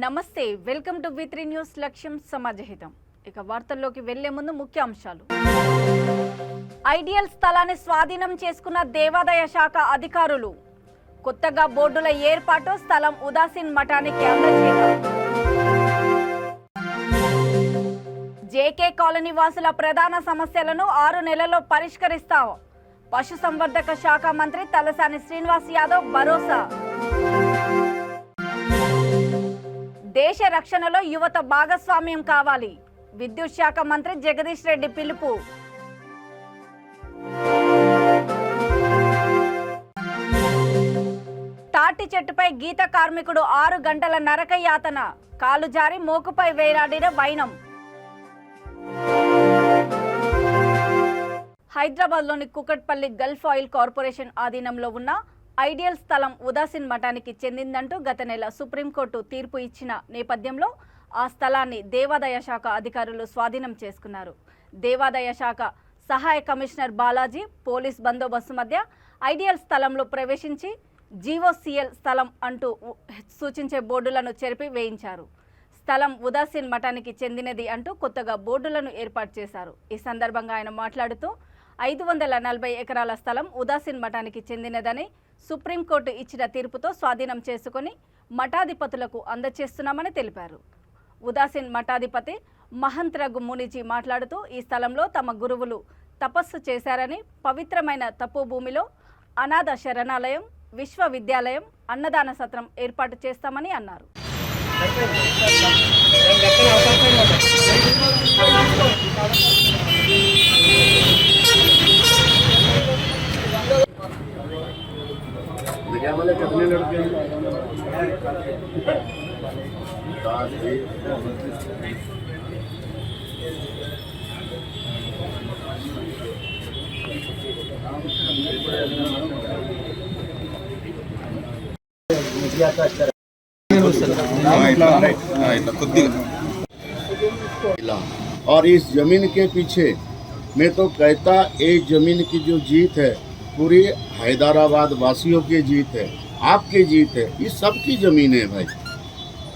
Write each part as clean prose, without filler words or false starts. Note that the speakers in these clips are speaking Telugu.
నమస్తే వెల్కమ్ టు వి3 న్యూస్ లక్ష్యం సమాజహితం. ఇక వార్తల్లోకి వెళ్లే ముందు ముఖ్య అంశాలు. ఐడియల్ స్థలాన్ని స్వాధీనం చేసుకున్న దేవాదాయ శాఖ అధికారులు. కొత్తగా బోర్డుల ఏర్పాటు, స్థలం ఉదాసీన్ మఠానికి అందజేత. జేకే కాలనీ వాసుల ప్రధాన సమస్యలను 6 నెలల్లో పరిష్కరిస్తాం. పశుసంవర్ధక శాఖ మంత్రి తలసాని శ్రీనివాస్ యాదవ్ భరోసా. దేశ రక్షణలో యువత భాగస్వామ్యం కావాలి. విద్యుత్ శాఖ మంత్రి జగదీష్ రెడ్డి పిలుపు. తాటి చెట్టుపై గీత కార్మికుడు 6 గంటల నరక యాతన. కాలు జారి మోకుపై వేలాడిన వైనం. హైదరాబాద్లోని కుకట్పల్లి గల్ఫ్ ఆయిల్ కార్పొరేషన్ ఆధీనంలో ఉన్న ఐడియల్ స్థలం ఉదాసీన్ మఠానికి చెందిందంటూ గత నెల సుప్రీంకోర్టు తీర్పు ఇచ్చిన నేపథ్యంలో ఆ స్థలాన్ని దేవాదాయ శాఖ అధికారులు స్వాధీనం చేసుకున్నారు. దేవాదాయ శాఖ సహాయ కమిషనర్ బాలాజీ పోలీస్ బందోబస్తు మధ్య ఐడియల్ స్థలంలో ప్రవేశించి జీఓసీఎల్ స్థలం అంటూ సూచించే బోర్డులను చెరిపి వేయించారు. స్థలం ఉదాసీన్ మఠానికి చెందినది అంటూ కొత్తగా బోర్డులను ఏర్పాటు చేశారు. ఈ సందర్భంగా ఆయన మాట్లాడుతూ 540 ఎకరాల స్థలం ఉదాసీన్ మఠానికి చెందినదని సుప్రీంకోర్టు ఇచ్చిన తీర్పుతో స్వాధీనం చేసుకుని మఠాధిపతులకు అందజేస్తున్నామని తెలిపారు. ఉదాసీన్ మఠాధిపతి మహంత్ రఘు మునిజీ మాట్లాడుతూ ఈ స్థలంలో తమ గురువులు తపస్సు చేశారని, పవిత్రమైన తపో భూమిలో అనాథ శరణాలయం, విశ్వవిద్యాలయం, అన్నదాన సత్రం ఏర్పాటు చేస్తామని అన్నారు. वाले कितने लड़के हैं? और इस जमीन के पीछे मैं तो कहता ये जमीन की जो जीत है पूरी हैदराबाद वासियों की जीत है, आपकी जीत है। ये सबकी ज़मीन है भाई,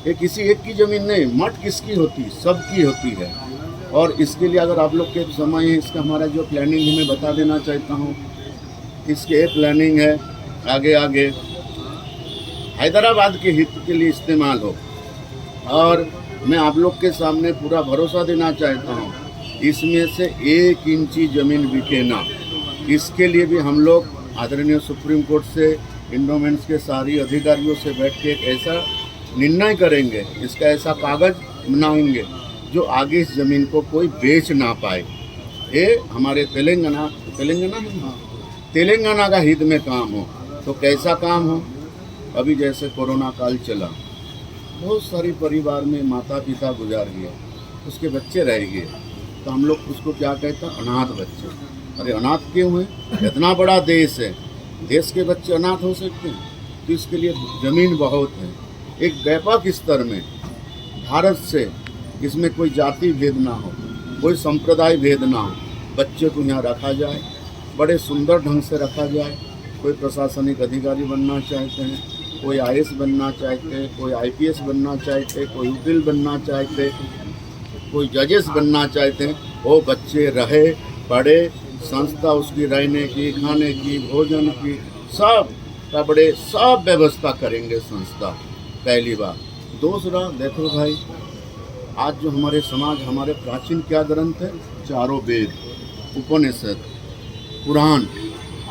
ये किसी एक की ज़मीन नहीं। मठ किसकी होती, सबकी होती है। और इसके लिए अगर आप लोग के समय है, इसका हमारा जो प्लानिंग है मैं बता देना चाहता हूँ। इसके प्लानिंग है आगे आगे हैदराबाद के हित के लिए इस्तेमाल हो। और मैं आप लोग के सामने पूरा भरोसा देना चाहता हूँ, इसमें से 1 इंची ज़मीन बिके ना। इसके लिए भी हम लोग आदरणीय सुप्रीम कोर्ट से, इंडोमेंट्स के सारी अधिकारियों से बैठ के एक ऐसा निर्णय करेंगे, इसका ऐसा कागज़ बनाएंगे जो आगे इस ज़मीन को कोई बेच ना पाए। ये हमारे तेलंगाना का हित में काम हो। तो कैसा काम हो? अभी जैसे कोरोना काल चला, बहुत सारी परिवार में माता पिता गुजार गए, उसके बच्चे रह गए, तो हम लोग उसको क्या कहते हैं, अनाथ बच्चे। अरे अनाथ क्यों है? इतना बड़ा देश है, देश के बच्चे अनाथ हो सकते हैं? तो इसके लिए ज़मीन बहुत है। एक व्यापक स्तर में भारत से इसमें कोई जाति भेद ना हो, कोई संप्रदाय भेद ना हो, बच्चे को यहाँ रखा जाए, बड़े सुंदर ढंग से रखा जाए। कोई प्रशासनिक अधिकारी बनना चाहते हैं, कोई IAS बनना चाहते हैं, कोई IPS बनना चाहते हैं, कोई वकील बनना चाहते, कोई जजेस बनना चाहते हैं, वो बच्चे रहे पढ़े, संस्था उसकी रहने की, खाने की, भोजन की, सब कपड़े सब व्यवस्था करेंगे संस्था। पहली बात। दूसरा देखो भाई, आज जो हमारे समाज, हमारे प्राचीन क्या ग्रंथ है, चारों वेद, उपनिषद, पुराण,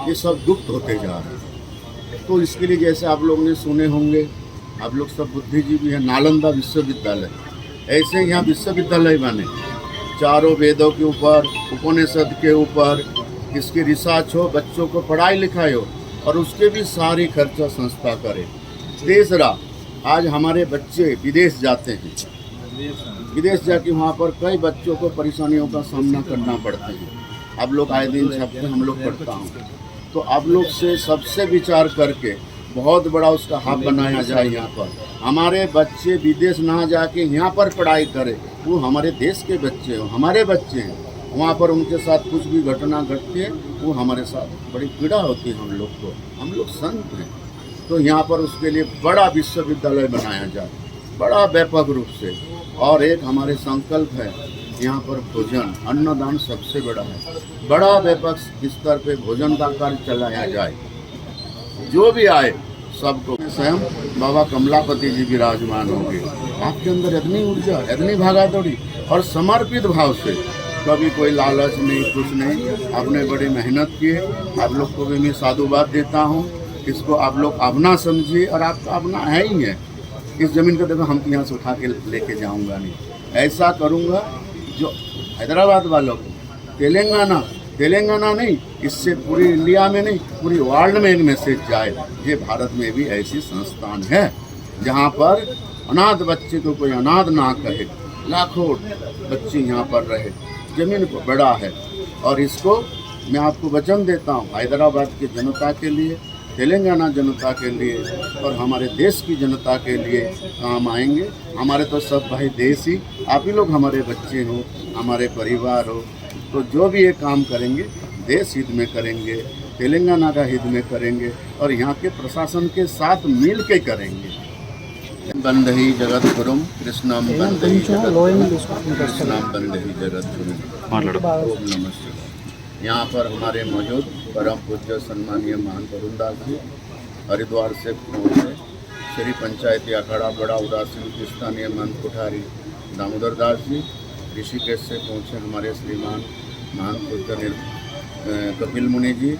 ये सब गुप्त होते जा रहे हैं। तो इसके लिए जैसे आप लोग ने सुने होंगे, आप लोग सब बुद्धिजीवी हैं, नालंदा विश्वविद्यालय, ऐसे यहाँ विश्वविद्यालय बने, चारों वेदों के ऊपर, उपनिषद के ऊपर इसकी रिसर्च हो, बच्चों को पढ़ाई लिखाई हो, और उसके भी सारी खर्चा संस्था करे। तीसरा, आज हमारे बच्चे विदेश जाते हैं, विदेश जाके वहाँ पर कई बच्चों को परेशानियों का सामना करना पड़ता है। आप लोग आए दिन छपते हम लोग पढ़ता हूँ, तो आप लोग से सबसे विचार करके बहुत बड़ा उसका हब बनाया जाए। यहाँ पर हमारे बच्चे विदेश ना जाके यहाँ पर पढ़ाई करें, वो हमारे देश के बच्चे हो, हमारे बच्चे हैं। वहाँ पर उनके साथ कुछ भी घटना घटती है, वो हमारे साथ बड़ी पीड़ा होती है हम लोग को। हम लोग संत हैं, तो यहाँ पर उसके लिए बड़ा विश्वविद्यालय बनाया जाए। बड़ा व्यापक रूप से। और एक हमारे संकल्प है यहाँ पर भोजन अन्नदान सबसे बड़ा है, बड़ा व्यापक स्तर पे भोजन का कार्य चलाया जाए, जो भी आए सबको। स्वयं बाबा कमलापति जी विराजमान होंगे, आपके अंदर इतनी ऊर्जा, इतनी भागादौड़ी और समर्पित भाव से, कभी कोई लालच नहीं, कुछ नहीं, आपने बड़ी मेहनत की है। आप लोग को भी मैं साधुवाद देता हूँ, इसको आप लोग अपना समझिए और आपका अपना है ही है। इस ज़मीन को देखो, हम तो यहाँ से उठा के लेके जाऊँगा नहीं, ऐसा करूँगा जो हैदराबाद वालों को, तेलंगाना नहीं, इससे पूरी इंडिया में नहीं, पूरी वर्ल्ड में एक मैसेज जाए, ये भारत में भी ऐसी संस्थान है जहाँ पर अनाथ बच्चे को कोई अनाथ ना कहे, लाखों बच्चे यहाँ पर रहे। ज़मीन को बड़ा है और इसको मैं आपको वचन देता हूँ, हैदराबाद की जनता के लिए, तेलंगाना जनता के लिए और हमारे देश की जनता के लिए काम आएंगे। हमारे तो सब भाई देश ही, आप ही लोग हमारे बच्चे हो, हमारे परिवार हो, तो जो भी ये काम करेंगे देश हित में करेंगे, तेलंगाना का हित में करेंगे और यहाँ के प्रशासन के साथ मिल के करेंगे। बंदही जगत गुरुम कृष्णम बंदही कृष्णम बंदही जगत गुरुम। ओम नमः शिवाय। यहाँ पर हमारे मौजूद परम पूज्य सम्मानीय महान वरुणदास जी हरिद्वार से पहुँचे, श्री पंचायती अखाड़ा बड़ा उदासीन के स्थानीय महंत कोठारी दामोदर दास जी, ऋषिकेश से पहुँचे हमारे श्रीमान महान पूज्य कपिल मुनि जी,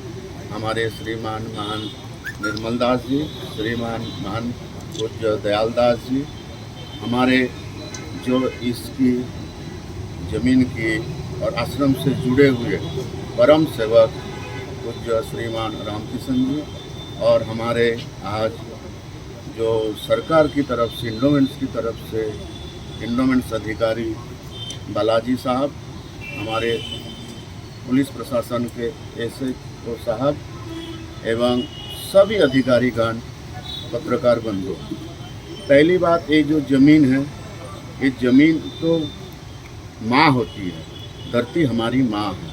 हमारे श्रीमान महान निर्मल दास जी, श्रीमान महान पूज्य दयाल दास जी, हमारे जो इसकी ज़मीन की और आश्रम से जुड़े हुए परम सेवक पूज्य श्रीमान रामकिशन जी, और हमारे आज जो सरकार की तरफ से इंडोमेंट्स की तरफ से इंडोमेंट्स अधिकारी बालाजी साहब, हमारे पुलिस प्रशासन के एसएचओ साहब एवं सभी अधिकारीगण, पत्रकार बंधु। पहली बात, ये जो ज़मीन है, ये ज़मीन तो माँ होती है, धरती हमारी माँ है,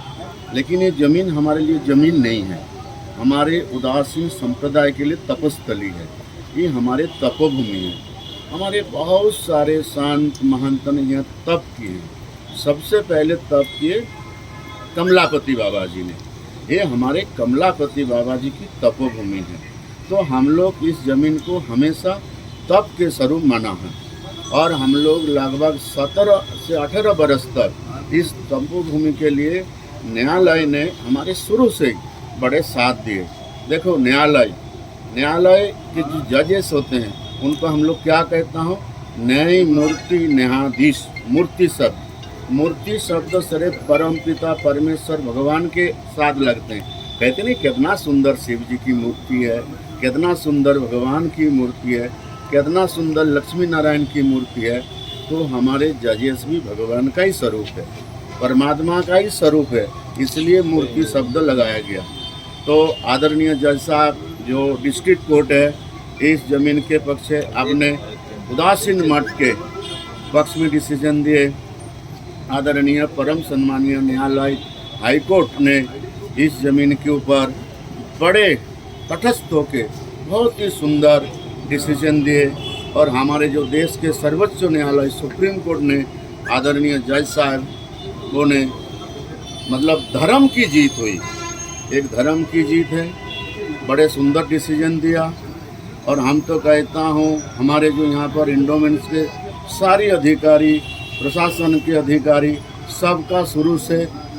लेकिन ये ज़मीन हमारे लिए ज़मीन नहीं है, हमारे उदासीन संप्रदाय के लिए तपस्थली है, ये हमारे तपोभूमि है। हमारे बहुत सारे संत महंत ने यहाँ तप किए, सबसे पहले तप किए कमलापति बाबा जी ने, ये हमारे कमलापति बाबा जी की तपोभूमि है। तो हम लोग इस ज़मीन को हमेशा तप के स्वरूप माना है और हम लोग लगभग 17 से 18 बरस तक इस तपोभूमि के लिए न्यायालय ने हमारे शुरू से बड़े साथ दिए। देखो, न्यायालय के जो जजेस होते हैं उनको हम लोग क्या कहता हूँ, न्याय मूर्ति न्यायाधीश। मूर्ति शब्द सिर्फ परम पिता परमेश्वर भगवान के साथ लगते हैं। कहते नहीं, कितना सुंदर शिव जी की मूर्ति है, कितना सुंदर भगवान की मूर्ति है, कितना सुंदर लक्ष्मी नारायण की मूर्ति है। तो हमारे जजेस भी भगवान का ही स्वरूप है, परमात्मा का ही स्वरूप है, इसलिए मूर्ति शब्द लगाया गया। तो आदरणीय जज साहब, जो डिस्ट्रिक्ट कोर्ट है, इस ज़मीन के पक्ष से आपने उदासीन मठ के पक्ष में डिसीजन दिए। आदरणीय परम सम्मानीय न्यायालय हाई कोर्ट ने इस ज़मीन के ऊपर बड़े तटस्थ होकर बहुत ही सुंदर डिसीजन दिए और हमारे जो देश के सर्वोच्च न्यायालय सुप्रीम कोर्ट ने आदरणीय जज साहबों ने, मतलब धर्म की जीत हुई, एक धर्म की जीत है, बड़े सुंदर डिसीजन दिया। और हम तो कहता हूँ, हमारे जो यहाँ पर इंडोमेंट्स के सारे अधिकारी, प्रशासन के अधिकारी, सबका शुरू से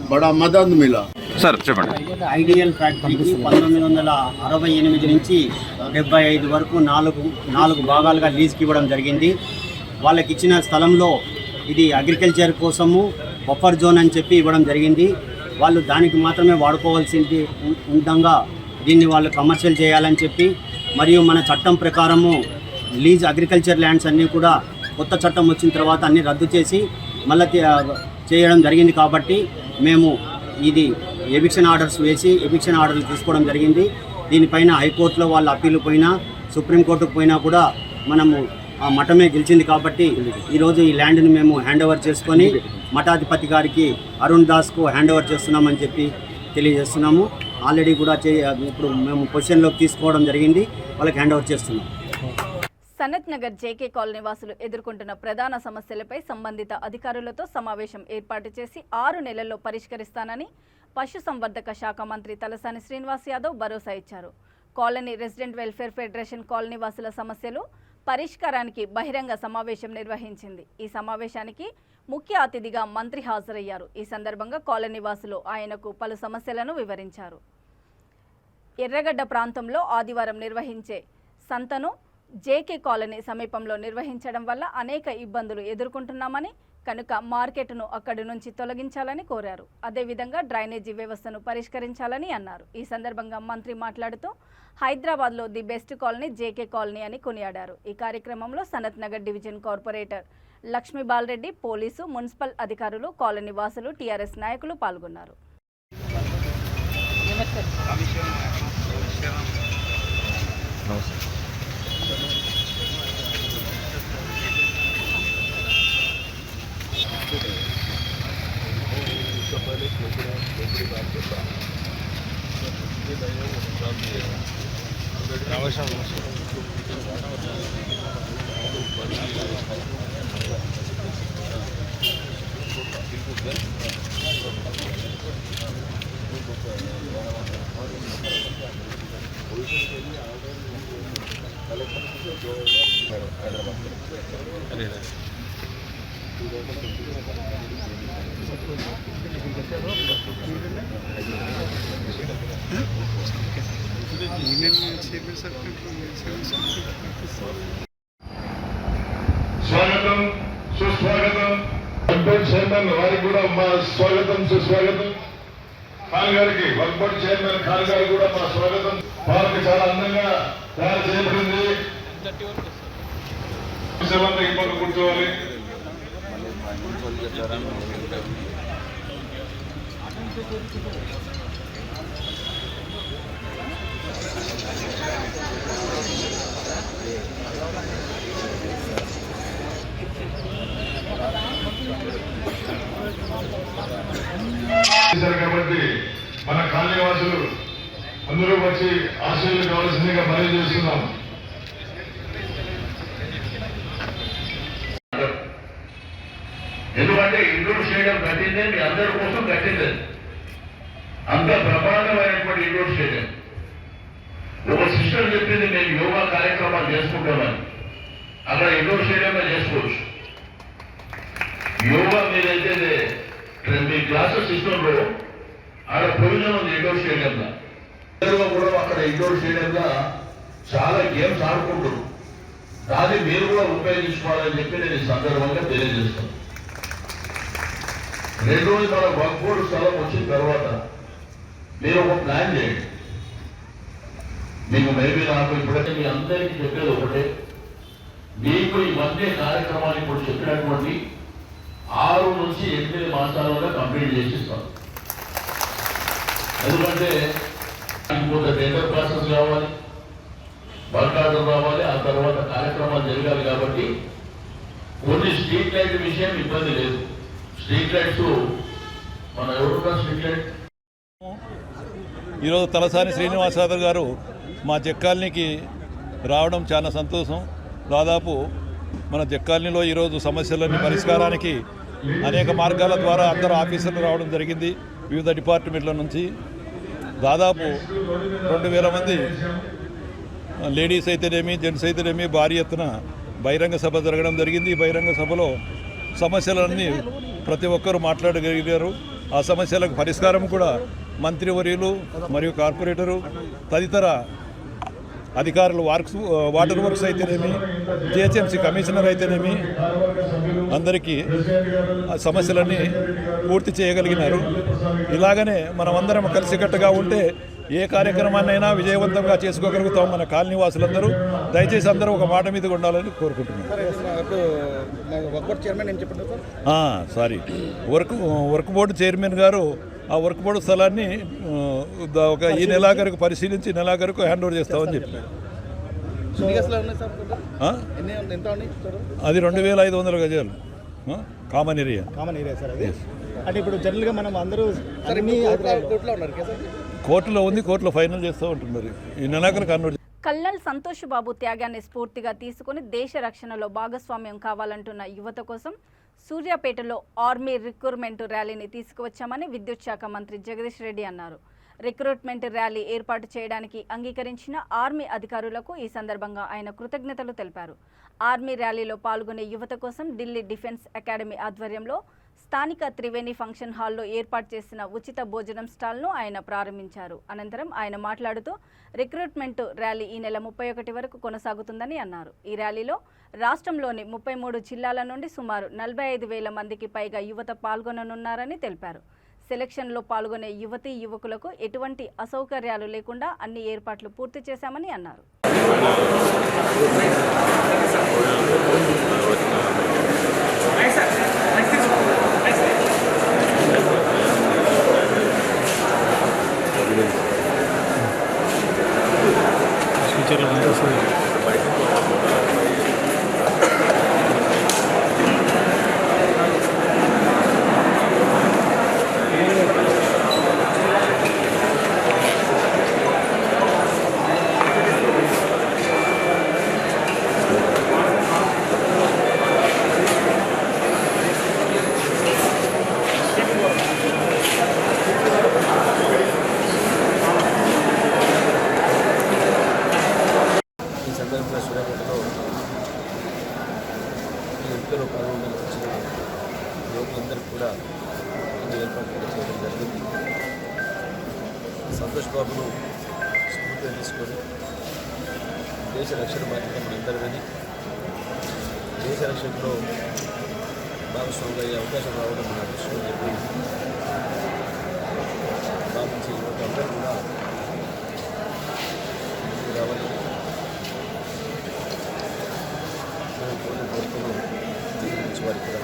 बड़ा मदद मिला। సార్ చెప్పండి. ఐడియల్ ఫ్యాక్టరీకి 1968 నుంచి 75 వరకు నాలుగు భాగాలుగా లీజ్కి ఇవ్వడం జరిగింది. వాళ్ళకి ఇచ్చిన స్థలంలో ఇది అగ్రికల్చర్ కోసము బఫర్ జోన్ అని చెప్పి ఇవ్వడం జరిగింది. వాళ్ళు దానికి మాత్రమే వాడుకోవాల్సింది ఉండగా దీన్ని వాళ్ళు కమర్షియల్ చేయాలని చెప్పి, మరియు మన చట్టం ప్రకారము లీజ్ అగ్రికల్చర్ ల్యాండ్స్ అన్నీ కూడా కొత్త చట్టం వచ్చిన తర్వాత అన్నీ రద్దు చేసి మళ్ళీ చేయడం జరిగింది. కాబట్టి మేము ఇది ఎవిక్షన్ ఆర్డర్స్ వేసి ఎవిక్షన్ ఆర్డర్లు తీసుకోవడం జరిగింది. దీనిపైన హైకోర్టులో వాళ్ళ అప్పీలు పోయినా, సుప్రీంకోర్టుకు పోయినా కూడా మనము ఆ మఠమే గెలిచింది. కాబట్టి ఈరోజు ఈ ల్యాండ్ని మేము హ్యాండ్ ఓవర్ చేసుకొని మఠాధిపతి గారికి అరుణ్ దాస్కు హ్యాండ్ ఓవర్ చేస్తున్నామని చెప్పి తెలియజేస్తున్నాము. ఆల్రెడీ కూడా ఇప్పుడు మేము పొజిషన్లోకి తీసుకోవడం జరిగింది, వాళ్ళకి హ్యాండ్ ఓవర్ చేస్తున్నాం. సనత్ నగర్ జేకే కాలనీ వాసులు ఎదుర్కొంటున్న ప్రధాన సమస్యలపై సంబంధిత అధికారులతో సమావేశం ఏర్పాటు చేసి 6 నెలల్లో పరిష్కరిస్తానని పశుసంవర్ధక శాఖ మంత్రి తలసాని శ్రీనివాస్ యాదవ్ భరోసా ఇచ్చారు. Colony resident welfare federation colony వాసుల సమస్యలు పరిష్కారానికి బహిరంగ సమావేశం నిర్వహించింది. ఈ సమావేశానికి ముఖ్య అతిథిగా మంత్రి హాజరయ్యారు. ఈ సందర్భంగా కాలనీ వాసులు ఆయనకు పలు సమస్యలను వివరించారు. ఎర్రగడ్డ ప్రాంతంలో ఆదివారం నిర్వహించే సంతను జేకే కాలనీ సమీపంలో నిర్వహించడం వల్ల అనేక ఇబ్బందులు ఎదుర్కొంటున్నామని, కనుక మార్కెట్ను అక్కడి నుంచి తొలగించాలని కోరారు. అదేవిధంగా డ్రైనేజీ వ్యవస్థను పరిష్కరించాలని అన్నారు. ఈ సందర్భంగా మంత్రి మాట్లాడుతూ హైదరాబాద్లో the best colony JK colony అని కొనియాడారు. ఈ కార్యక్రమంలో Sanath Nagar division corporator Lakshmibal Reddy, police, municipal అధికారులు, కాలనీ వాసులు, టీఆర్ఎస్ నాయకులు పాల్గొన్నారు. స్వాగతం సుస్వాగతం. వర్క్ చైర్మన్ వారికి కూడా మా స్వాగతం సుస్వాగతం. ఖాన్ గారికి వర్క్ బోర్డ్ చైర్మన్ ఖాన్ గారికి కూడా మా స్వాగతం. పార్క్ చాలా అందంగా తయారు చేయబడింది. ఇబ్బంది కూర్చోవాలి. కాబట్టి మన కాలనీ వాసులు అందరూ వచ్చి ఆశీర్వాదం కావాల్సిందిగా మనవి చేస్తున్నాం. ఎందుకంటే ఇండోర్ స్టేడియం కట్టిందే మీ అందరి కోసం కట్టింది. అంత బ్రహ్మాండమైనటువంటి ఇండోర్ స్టేడియం. ఒక సిస్టర్ చెప్పింది మేము యోగా కార్యక్రమాలు చేసుకుంటామని. అక్కడ ఇండోర్ స్టేడియంలో చేసుకోవచ్చు. యోగా మీరైతే మీ క్లాసెస్ సిస్టంలో ఆడ ప్రయోజనం ఉంది. ఇండోర్ స్టేడియంలో కూడా అక్కడ ఇండోర్ స్టేడియంలో చాలా గేమ్స్ ఆడుకుంటారు. దాన్ని మీరు కూడా ఉపయోగించుకోవాలని చెప్పి నేను ఈ సందర్భంగా తెలియజేస్తాను. రెండోది మన వర్క్ బోర్డు స్థలం వచ్చిన తర్వాత మీరు ఒక ప్లాన్ చేయండి. మీకు మేబీ నాకు ఇప్పుడైతే మీ అందరికీ చెప్పేది ఒకటే, మీకు ఈ మధ్య కార్యక్రమాన్ని ఇప్పుడు చెప్పినటువంటి 6 నుంచి 8 మాసాలలో కంప్లీట్ చేసిస్తాం. ఎందుకంటే కొంత టెండర్ ప్రాసెస్ కావాలి, వర్క్ ఆర్డర్ రావాలి, ఆ తర్వాత కార్యక్రమాలు జరగాలి. కాబట్టి కొన్ని స్ట్రీట్ లైట్ విషయం ఇబ్బంది లేదు. స్ట్రీట్ లైట్స్ మన ఎవరున్నా స్ట్రీట్ లైట్ ఈరోజు తలసాని శ్రీనివాస్ యాదవ్ గారు మా జక్కాలనీకి రావడం చాలా సంతోషం. దాదాపు మన జక్కాలనీలో ఈరోజు సమస్యలన్నీ పరిష్కారానికి అనేక మార్గాల ద్వారా అందరూ ఆఫీసర్లు రావడం జరిగింది. వివిధ డిపార్ట్మెంట్ల నుంచి దాదాపు 2000 మంది లేడీస్ అయితేనేమి, జెంట్స్ అయితేనేమి భారీ ఎత్తున బహిరంగ సభ జరగడం జరిగింది. ఈ బహిరంగ సభలో సమస్యలన్నీ ప్రతి ఒక్కరూ మాట్లాడగలిగారు. ఆ సమస్యలకు పరిష్కారం కూడా మంత్రివర్యులు మరియు కార్పొరేటరు తదితర అధికారులు వాటర్ వర్క్స్ అయితేనేమి, జిహెచ్ఎంసీ కమిషనర్ అయితేనేమి అందరికీ ఆ సమస్యలన్నీ పూర్తి చేయగలిగినారు. ఇలాగనే మనమందరం కలిసికట్టుగా ఉంటే ఏ కార్యక్రమాన్నైనా విజయవంతంగా చేసుకోగలుగుతాం. మన కాలనీ వాసులందరూ దయచేసి అందరూ ఒక మాట మీద ఉండాలని కోరుకుంటున్నాను. వర్క్ బోర్డు చైర్మన్ గారు ఆ వర్క్ బోర్డు స్థలాన్ని ఈ నెలాఖరుకు పరిశీలించి నెలాఖరుకు హ్యాండ్ ఓవర్ చేస్తామని చెప్పారు. అది 2500 గజాలు కామన్ ఏరియా. సార్ అది అంటే ఇప్పుడు జనరల్గా మనం అందరూ కోర్టులో ఉంది, కోర్టులో ఫైనల్ చేస్తూ ఉంటున్నారు. ఈ నెలాఖరుకు hand over colonel Santosh Babu త్యాగాన్ని స్ఫూర్తిగా తీసుకుని దేశ రక్షణలో భాగస్వామ్యం కావాలంటున్న యువత కోసం సూర్యాపేటలో ఆర్మీ రిక్రూట్మెంట్ ర్యాలీని తీసుకువచ్చామని విద్యుత్ శాఖ మంత్రి జగదీష్ రెడ్డి అన్నారు. రిక్రూట్మెంట్ ర్యాలీ ఏర్పాటు చేయడానికి అంగీకరించిన ఆర్మీ అధికారులకు ఈ సందర్భంగా ఆయన కృతజ్ఞతలు తెలిపారు. ఆర్మీ ర్యాలీలో పాల్గొనే యువత కోసం ఢిల్లీ డిఫెన్స్ అకాడమీ ఆధ్వర్యంలో స్థానిక త్రివేణి ఫంక్షన్ హాల్లో ఏర్పాటు చేసిన ఉచిత భోజనం స్టాల్ను ఆయన ప్రారంభించారు. అనంతరం ఆయన మాట్లాడుతూ రిక్రూట్మెంట్ ర్యాలీ ఈ నెల 31 వరకు కొనసాగుతుందని అన్నారు. ఈ ర్యాలీలో రాష్ట్రంలోని 33 జిల్లాల నుండి సుమారు 45,000 మందికి పైగా యువత పాల్గొననున్నారని తెలిపారు. సెలక్షన్లో పాల్గొనే యువతీ యువకులకు ఎటువంటి అసౌకర్యాలు లేకుండా అన్ని ఏర్పాట్లు పూర్తి చేశామని అన్నారు. ఈ సందర్భంగా సూర్యాపేటలో ఈ ఎంపికలో పాల్గొనడానికి వచ్చిన యువకులందరికీ కూడా ఈ ఏర్పాటు చేయడం జరిగింది. సంతోష్ బాబును స్ఫూర్తిగా తీసుకొని దేశ రక్షణ బాధ్యత మనందరిదని, దేశ రక్షణలో భాగస్వామిగా అయ్యే అవకాశం రావడం మన అదృష్టం చెప్పి భావించి యువత అందరూ కూడా ముందుకు రావాలని మేము కోరుకున్నాం. దీని గురించి వారికి కూడా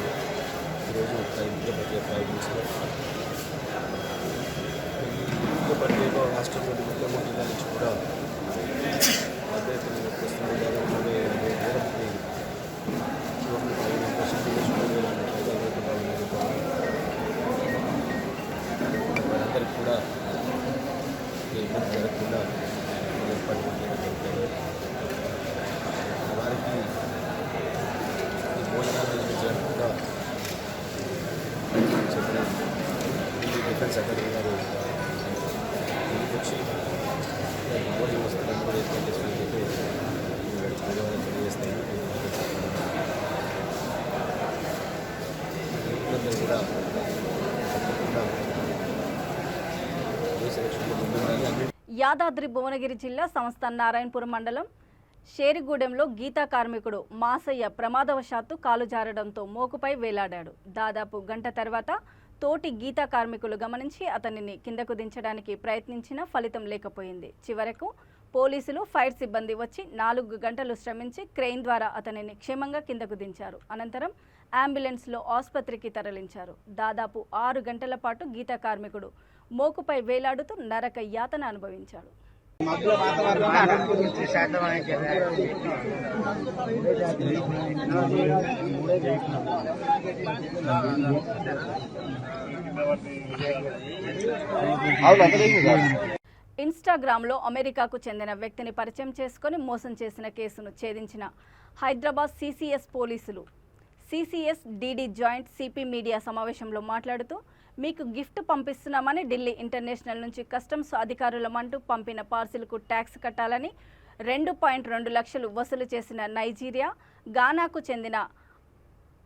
ఈరోజు ఇంట్లో ప్రత్యేక ప్రారంభించారు. ఈ ఇంట్లో ప్రత్యేక రాష్ట్రంలోని 33 జిల్లాల నుంచి కూడా పెద్ద ఎత్తున వస్తున్న దాదాపు 40,000 మంది యువకులు వారందరికీ కూడా ఇబ్బంది జరగకుండా ఏర్పాటు చేయడం జరుగుతుంది. వారికి ఈ భోజనాలు నిర్వహించడానికి కూడా చెప్పిన ఢిల్లీ డిఫెన్స్ అకాడమీ గారు ముందుకు వచ్చి భోజన వస్తువులను కూడా ఏర్పాటు చేసినట్టు ధన్యవాదాలు తెలియజేస్తాను. యువకులందరూ కూడా తప్పకుండా దేశ రక్షణలో ముందుండాలి. యాదాద్రి భువనగిరి జిల్లా సంస్థ నారాయణపురం మండలం షేరిగూడెంలో గీతా కార్మికుడు మాసయ్య ప్రమాదవశాత్తు కాలు జారడంతో మోకుపై వేలాడాడు. దాదాపు గంట తర్వాత తోటి గీతా కార్మికులు గమనించి అతనిని కిందకు దించడానికి ప్రయత్నించినా ఫలితం లేకపోయింది. చివరకు పోలీసులు, ఫైర్ సిబ్బంది వచ్చి 4 గంటలు శ్రమించి క్రెయిన్ ద్వారా అతనిని క్షేమంగా కిందకు దించారు. అనంతరం అంబులెన్స్లో ఆసుపత్రికి తరలించారు. దాదాపు 6 గంటల పాటు గీతా కార్మికుడు మోకుపై వేలాడుతూ నరక యాతన అనుభవించాడు. ఇన్స్టాగ్రామ్లో అమెరికాకు చెందిన వ్యక్తిని పరిచయం చేసుకుని మోసం చేసిన కేసును ఛేదించిన హైదరాబాద్ సిసిఎస్ పోలీసులు CCS DD joint CP media సమావేశంలో మాట్లాడుతూ, మీకు గిఫ్ట్ పంపిస్తున్నామని ఢిల్లీ ఇంటర్నేషనల్ నుంచి కస్టమ్స్ అధికారులమంటూ పంపిన పార్సిల్కు ట్యాక్స్ కట్టాలని 2.2 లక్షలు వసూలు చేసిన నైజీరియా, గానాకు చెందిన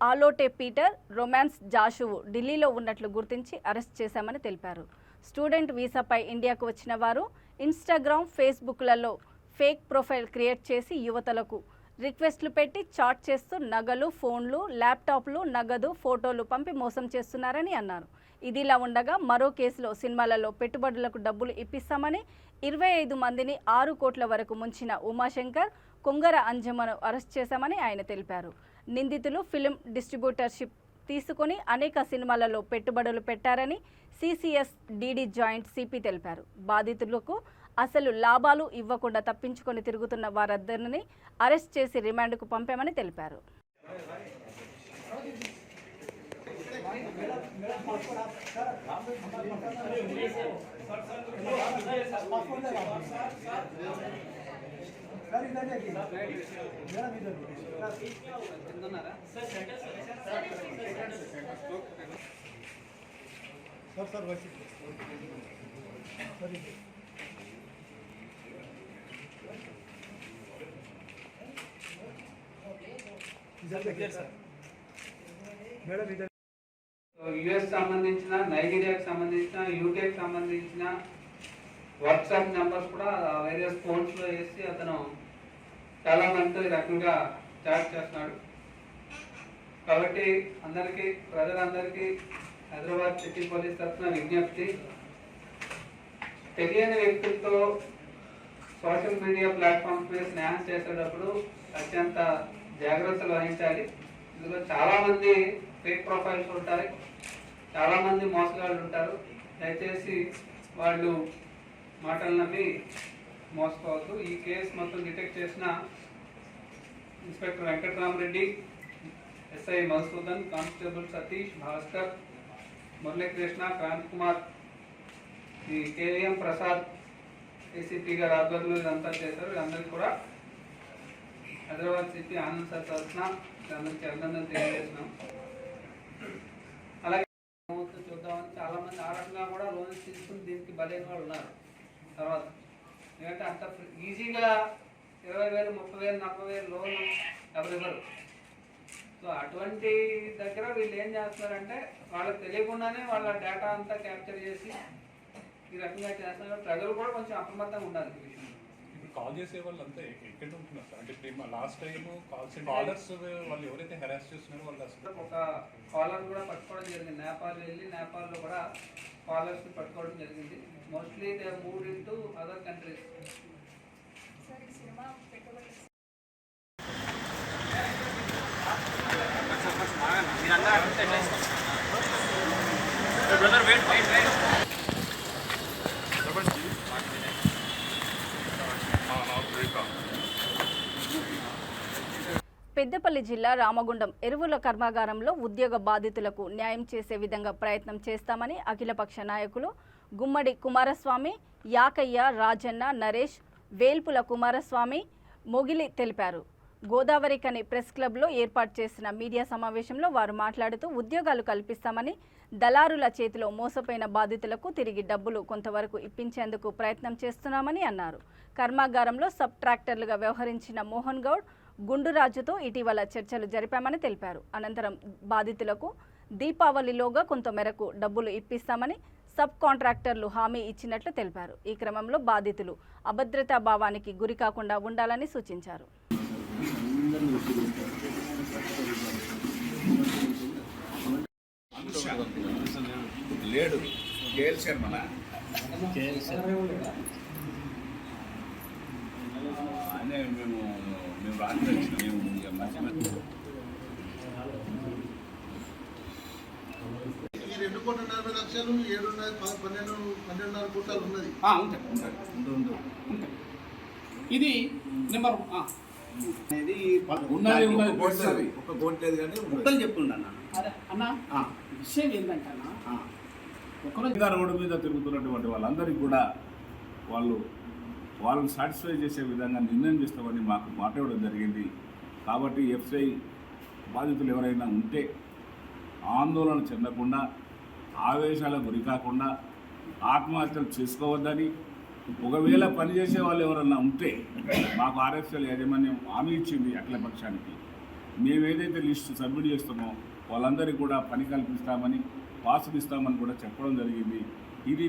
ఆలోటే పీటర్, రొమాన్స్ జాషువు ఢిల్లీలో ఉన్నట్లు గుర్తించి అరెస్ట్ చేశామని తెలిపారు. స్టూడెంట్ వీసాపై ఇండియాకు వచ్చిన వారు ఇన్స్టాగ్రామ్, ఫేస్బుక్లలో ఫేక్ ప్రొఫైల్ క్రియేట్ చేసి యువతలకు రిక్వెస్ట్లు పెట్టి చాట్ చేస్తూ నగలు, ఫోన్లు, ల్యాప్టాప్లు, నగదు, ఫోటోలు పంపి మోసం చేస్తున్నారని అన్నారు. ఇదిలా ఉండగా మరో కేసులో సినిమాలలో పెట్టుబడులకు డబ్బులు ఇప్పిస్తామని 25 మందిని 6 కోట్ల వరకు ముంచిన ఉమాశంకర్, కొంగర అంజమ్మను అరెస్ట్ చేశామని ఆయన తెలిపారు. నిందితులు ఫిల్మ్ డిస్ట్రిబ్యూటర్షిప్ తీసుకుని అనేక సినిమాలలో పెట్టుబడులు పెట్టారని సిసిఎస్ డిడి జాయింట్ సిపి తెలిపారు. బాధితులకు అసలు లాభాలు ఇవ్వకుండా తప్పించుకొని తిరుగుతున్న వారందరినీ అరెస్ట్ చేసి రిమాండ్కు పంపామని తెలిపారు. యుఎస్ సంబంధించిన, నైజీరియాకి సంబంధించిన, యూకేకి సంబంధించిన వాట్సాప్ నెంబర్స్ కూడా వేరియస్ ఫోన్స్లో వేసి అతను చాలా మందితో ఈ రకంగా చాట్ చేస్తున్నాడు. కాబట్టి అందరికీ, ప్రజలందరికీ హైదరాబాద్ సిటీ పోలీస్ తరఫున విజ్ఞప్తి, తెలియని వ్యక్తులతో సోషల్ మీడియా ప్లాట్ఫామ్స్ మీద స్నేహం చేసేటప్పుడు అత్యంత జాగ్రత్తలు వహించాలి. ఇందులో చాలామంది ఫేక్ ప్రొఫైల్స్ ఉంటారు, చాలామంది మోసగాళ్ళు ఉంటారు. దయచేసి వాళ్ళు మాటలు నమ్మి మోసపోవద్దు. ఈ కేసు మొత్తం డిటెక్ట్ చేసిన inspector Venkataramareddy, SI Madhusudan, constable Satish, Bhaskar, Muralikrishna, Kranth Kumar, ఈ కేవీఎం ప్రసాద్ ఏసీపీ గారు ఆధ్వర్యంలో ఇదంతా చేశారు. అందరికీ కూడా హైదరాబాద్ సిటీ ఆనంద్ సార్ తరఫున అందరికీ అభినందన తెలియజేస్తున్నాం. అలాగే చూద్దామని చాలా మంది ఆ రకంగా కూడా లోన్స్ తీసుకుని దీనికి బలైన వాళ్ళు ఉన్నారు. తర్వాత ఎందుకంటే అంత ఈజీగా 20,000, 30,000, 40,000 లోన్ ఎవరివ్వరు. సో అటువంటి దగ్గర వీళ్ళు ఏం చేస్తున్నారంటే వాళ్ళకి తెలియకుండానే వాళ్ళ డేటా అంతా క్యాప్చర్ చేసి ఈ రకంగా చేస్తున్నారు. ప్రజలు కూడా కొంచెం అప్రమత్తంగా ఉండాలి ఈ విషయంలో. ఇప్పుడు కాల్ చేసే వాళ్ళు అంతా ఎక్కడ ఉంటున్నారు సార్? అంటే లాస్ట్ టైం కాలర్స్ వాళ్ళు ఎవరైతే హెరాస్ చేస్తున్నారో వాళ్ళు అసలు ఒక కాలర్ కూడా పట్టుకోవడం జరిగింది. నేపాల్ వెళ్ళి నేపాల్లో కూడా కాలర్స్ని పట్టుకోవడం జరిగింది. Mostly they move in to other countries. Peddapalli జిల్లా రామగుండం ఎరువుల కర్మాగారంలో ఉద్యోగ బాధితులకు న్యాయం చేసే విధంగా ప్రయత్నం చేస్తామని అఖిలపక్ష నాయకులు గుమ్మడి కుమారస్వామి, యాకయ్య, రాజన్న, నరేష్, వేల్పుల కుమారస్వామి, మొగిలి తెలిపారు. గోదావరికని ప్రెస్ క్లబ్లో ఏర్పాటు చేసిన మీడియా సమావేశంలో వారు మాట్లాడుతూ ఉద్యోగాలు కల్పిస్తామని, దళారుల చేతిలో మోసపోయిన బాధితులకు తిరిగి డబ్బులు కొంతవరకు ఇప్పించేందుకు ప్రయత్నం చేస్తున్నామని అన్నారు. కర్మాగారంలో సబ్ ట్రాక్టర్లుగా వ్యవహరించిన మోహన్ గౌడ్, గుండురాజుతో ఇటీవల చర్చలు జరిపామని తెలిపారు. అనంతరం బాధితులకు దీపావళిలోగా కొంతమేరకు డబ్బులు ఇప్పిస్తామని సబ్ కాంట్రాక్టర్లు హామీ ఇచ్చినట్లు తెలిపారు. ఈ క్రమంలో బాధితులు అభద్రతా భావానికి గురి కాకుండా ఉండాలని సూచించారు. లేడు కేఎల్ మన అనే మేము రాత్రి మేము ఈ 2,40,00,000 12,500 కోట్లు ఉన్నది. ఇది నెంబర్ అనేది ఉన్నది ఒక కోట్ లేదు కానీ ముక్కలు చెప్తుండన్నా. అదే అన్న విషయం ఏంటంటే అన్న ఒకరోజు రోడ్డు మీద తిరుగుతున్నటువంటి వాళ్ళందరికీ కూడా వాళ్ళని సాటిస్ఫై చేసే విధంగా నిర్ణయం చేస్తామని మాకు మాట్లాడడం జరిగింది. కాబట్టి ఎఫ్ఐ బాధితులు ఎవరైనా ఉంటే ఆందోళన చెందకుండా, ఆవేశాలకు గురి కాకుండా ఆత్మహత్యలు చేసుకోవద్దని, ఒకవేళ పనిచేసే వాళ్ళు ఎవరన్నా ఉంటే మాకు ఆర్ఎస్ఎల్ యాజమాన్యం హామీ ఇచ్చింది అఖిలపక్షానికి. మేము ఏదైతే లిస్టు సబ్మిట్ చేస్తామో వాళ్ళందరికీ కూడా పని కల్పిస్తామని, పాసులు ఇస్తామని కూడా చెప్పడం జరిగింది.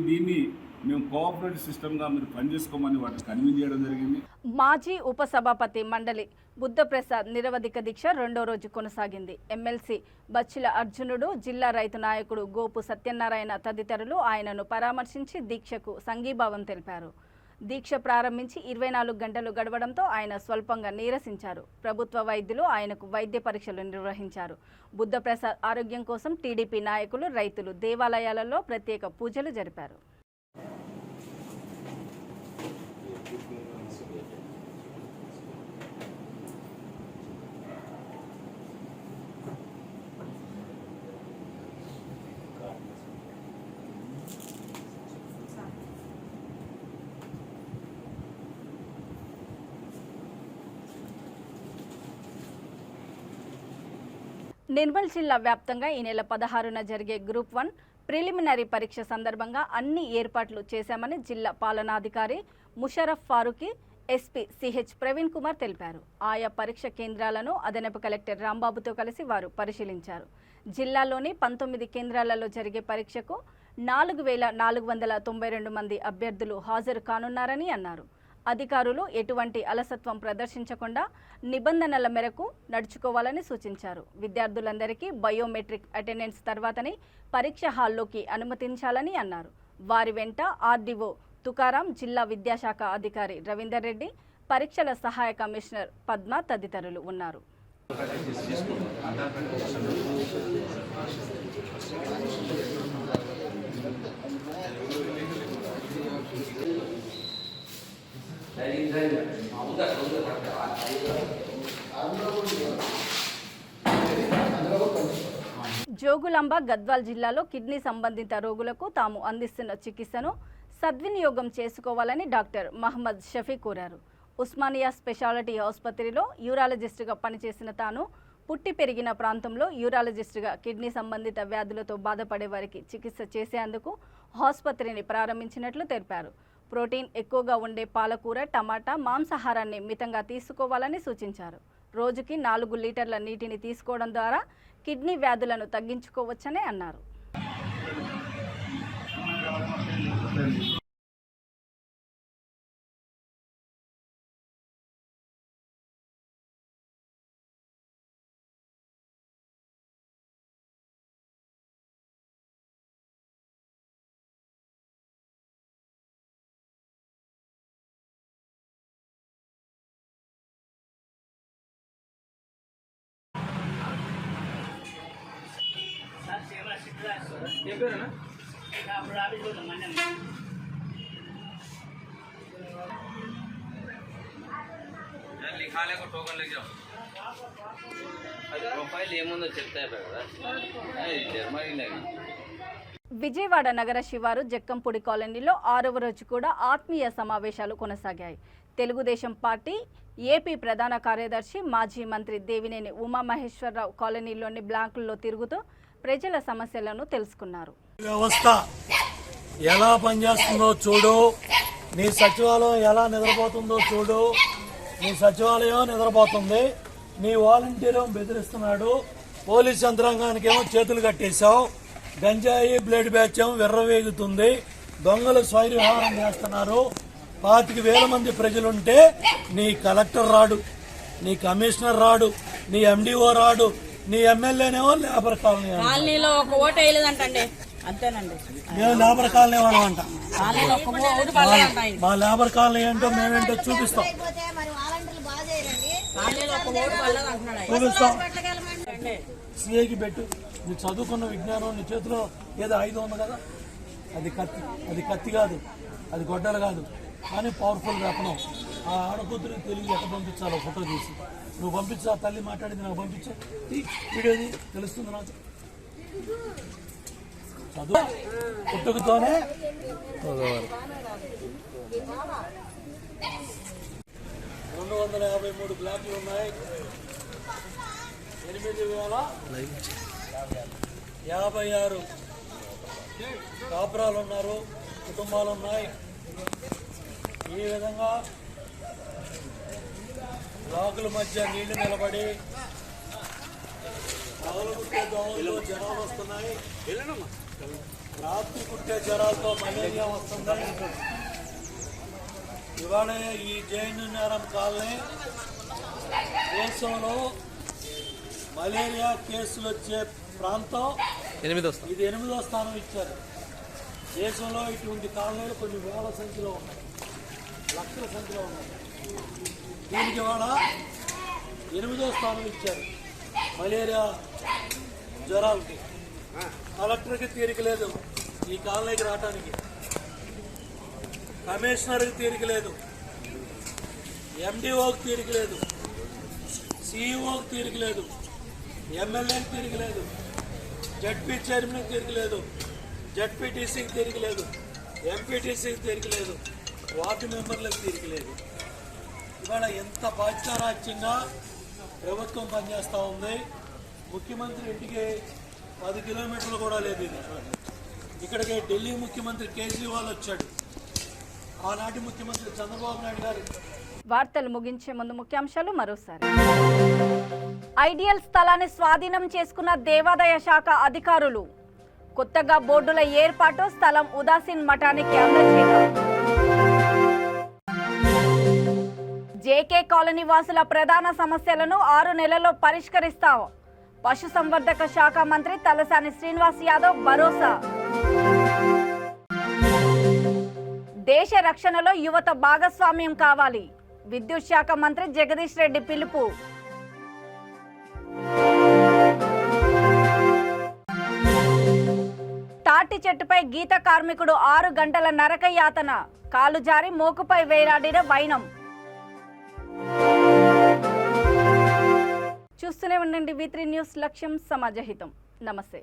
దీన్ని మేము కోఆపరేటివ్ సిస్టమ్గా మీరు పనిచేసుకోమని వాటిని కన్విన్స్ చేయడం జరిగింది. మాజీ ఉపసభాపతి మండలి బుద్ధప్రసాద్ నిరవధిక దీక్ష 2వ రోజు కొనసాగింది. ఎమ్మెల్సీ బచ్చిల అర్జునుడు, జిల్లా రైతు నాయకుడు గోపు సత్యనారాయణ తదితరులు ఆయనను పరామర్శించి దీక్షకు సంఘీభావం తెలిపారు. దీక్ష ప్రారంభించి 24 గంటలు గడవడంతో ఆయన స్వల్పంగా నీరసించారు. ప్రభుత్వ వైద్యులు ఆయనకు వైద్య పరీక్షలు నిర్వహించారు. బుద్ధప్రసాద్ ఆరోగ్యం కోసం టీడీపీ నాయకులు, రైతులు దేవాలయాలలో ప్రత్యేక పూజలు జరిపారు. నిర్మల్ జిల్లా వ్యాప్తంగా ఈ నెల 16న జరిగే గ్రూప్ 1 ప్రిలిమినరీ పరీక్ష సందర్భంగా అన్ని ఏర్పాట్లు చేశామని జిల్లా పాలనాధికారి ముషరఫ్ ఫారూఖీ ఎస్పీ సిహెచ్ ప్రవీణ్ కుమార్ తెలిపారు. ఆయా పరీక్ష కేంద్రాలను అదనపు కలెక్టర్ రాంబాబుతో కలిసి వారు పరిశీలించారు. జిల్లాలోని 19 కేంద్రాలలో జరిగే పరీక్షకు 4,492 మంది అభ్యర్థులు హాజరు కానున్నారని అన్నారు. అధికారులు ఎటువంటి అలసత్వం ప్రదర్శించకుండా నిబంధనల మేరకు నడుచుకోవాలని సూచించారు. విద్యార్థులందరికీ బయోమెట్రిక్ అటెండెన్స్ తర్వాతనే పరీక్ష హాల్లోకి అనుమతించాలని అన్నారు. వారి వెంట ఆర్డీఓ తుకారాం, జిల్లా విద్యాశాఖ అధికారి రవీందర్ రెడ్డి, పరీక్షల సహాయ కమిషనర్ పద్మ తదితరులు ఉన్నారు. జోగులాంబ, గద్వాల్ జిల్లాలో కిడ్నీ సంబంధిత రోగులకు తాము అందిస్తున్న చికిత్సను సద్వినియోగం చేసుకోవాలని డాక్టర్ మహమ్మద్ షఫీ కోరారు. ఉస్మానియా స్పెషాలిటీ ఆసుపత్రిలో యూరాలజిస్టుగా పనిచేసిన తాను పుట్టి పెరిగిన ప్రాంతంలో యూరాలజిస్టుగా కిడ్నీ సంబంధిత వ్యాధులతో బాధపడే వారికి చికిత్స చేసేందుకు ఆసుపత్రిని ప్రారంభించినట్లు తెలిపారు. ప్రోటీన్ ఎక్కువగా ఉండే పాలకూర, టమాటా, మాంసాహారాన్ని మితంగా తీసుకోవాలని సూచించారు. రోజుకి 4 లీటర్ల నీటిని తీసుకోవడం ద్వారా కిడ్నీ వ్యాధులను తగ్గించుకోవచ్చని అన్నారు. लिखाले को टोकन लेके जाओ प्रोफाइल ఏముందో చెప్తాయి కదా జర్మనీ లేదు. విజయవాడ నగర శివారు జక్కంపూడి కాలనీలో 6వ రోజు కూడా ఆత్మీయ సమావేశాలు కొనసాగాయి. తెలుగుదేశం పార్టీ ఏపీ ప్రధాన కార్యదర్శి మాజీ మంత్రి దేవినేని ఉమామహేశ్వరరావు కాలనీలోని బ్లాకుల్లో తిరుగుతూ ప్రజల సమస్యలను తెలుసుకున్నారు. వ్యవస్థ ఎలా పనిచేస్తుందో చూడు, నీ సచివాలయం ఎలా నిద్రపోతుందో చూడు. నీ సచివాలయం నిద్రపోతుంది, నీ వాలంటీర్ బెదిరిస్తున్నాడు, పోలీస్ యంత్రాంగానికి ఏమో చేతులు కట్టేశావు, గంజాయి బ్లేడ్ బ్యాచ్ ఏమో విర్రవేగుతుంది, దొంగలు స్వైర్విహారం చేస్తున్నారు. 25,000 మంది ప్రజలుంటే నీ కలెక్టర్ రాడు, నీ కమిషనర్ రాడు, నీ ఎండిఓ రాడు, నీ ఎమ్మెల్యేనేమో లేబర్ కాలనీలో ఒక ఓటు వేయలేదంటండి. అంతేనండి, మేము లేబర్ కాలనీ వాళ్ళం అంట. మా లేబర్ కాలనీ ఏంటో మేమేంటో చూపిస్తాం. సిఐకి పెట్టు. నీ చదువుకున్న విజ్ఞానం నీ చేతిలో ఏదో ఆయుధం ఉంది కదా, అది కత్తి కాదు, అది గొడ్డలు కాదు, కానీ పవర్ఫుల్ వెపనం. ఆ ఆడకూతురికి తెలియదు ఎక్కడ పంపించాలో ఫోటో తీసి నువ్వు పంపించా. తల్లి మాట్లాడింది నాకు పంపించా, వీడియోది తెలుస్తుంది నాకు. చదువు పుట్టుకతోనే 253 బ్లాక్లు ఉన్నాయి, 8,056 కాపురాలు ఉన్నారు, కుటుంబాలు ఉన్నాయి. ఈ విధంగా బ్లాకుల మధ్య నీళ్లు నిలబడి పగలు కుట్టే దోమలు జ్వరాలు వస్తున్నాయి, రాత్రి కుట్టే జ్వరాలతో మలేరియా వస్తుంది. ఇవాళ ఈ జయనున్నారం కాలనీ దేశంలో మలేరియా కేసులు వచ్చే ప్రాంతం ఇది 8వ స్థానం ఇచ్చారు. దేశంలో ఇటువంటి కాలనీలు కొన్ని వేల సంఖ్యలో ఉన్నాయి, లక్షల సంఖ్యలో ఉన్నాయి. దీనికి ఇవాళ 8వ స్థానం ఇచ్చారు మలేరియా జ్వరాలకి. కలెక్టర్కి తీరిక లేదు ఈ కాలనీకి రావడానికి, కమిషనర్కి తీరిక లేదు, ఎండిఓకి తీరిక లేదు, సిఇఓకి తీరిక లేదు, ఎమ్మెల్యేకి తీరిక లేదు, జడ్పీ చైర్మన్కి తీరిక లేదు, జడ్పీటీసీకి తీరిక లేదు, ఎంపీటీసీకి తీరిక లేదు, వార్డు మెంబర్లకు తీరిక లేదు. ఇవాళ ఎంత బాధ్యతారాజ్యంగా ప్రభుత్వం పనిచేస్తూ ఉంది. ముఖ్యమంత్రి ఇంటికి 10 కిలోమీటర్లు కూడా లేదు. ఇది ఇక్కడికి ఢిల్లీ ముఖ్యమంత్రి కేజ్రీవాల్ వచ్చాడు. ఆనాటి ముఖ్యమంత్రి చంద్రబాబు నాయుడు గారు. వార్తలు ముగించే ముందు ముఖ్యాంశాలు మరోసారి. ఐడియల్ స్థలాన్ని స్వాధీనం చేసుకున్న దేవాదాయ శాఖ అధికారులు. కొత్తగా బోర్డుల ఏర్పాటు, స్థలం ఉదాసీన్ మఠానికి అందజేత. జేకే కాలనీ వాసుల ప్రధాన సమస్యలను 6 నెలల్లో పరిష్కరిస్తాం. పశుసంవర్ధక శాఖ మంత్రి తలసాని శ్రీనివాస్ యాదవ్ భరోసా. దేశ రక్షణలో యువత భాగస్వామ్యం కావాలి. విద్యుత్ శాఖ మంత్రి జగదీష్ రెడ్డి పిలుపు. తాటి చెట్టుపై గీత కార్మికుడు 6 గంటల నరక యాతన. కాలు జారి మోకుపై వేలాడిన వైనం. చూస్తూనే ఉండండి V3 న్యూస్, లక్ష్యం సమాజహితం. నమస్తే.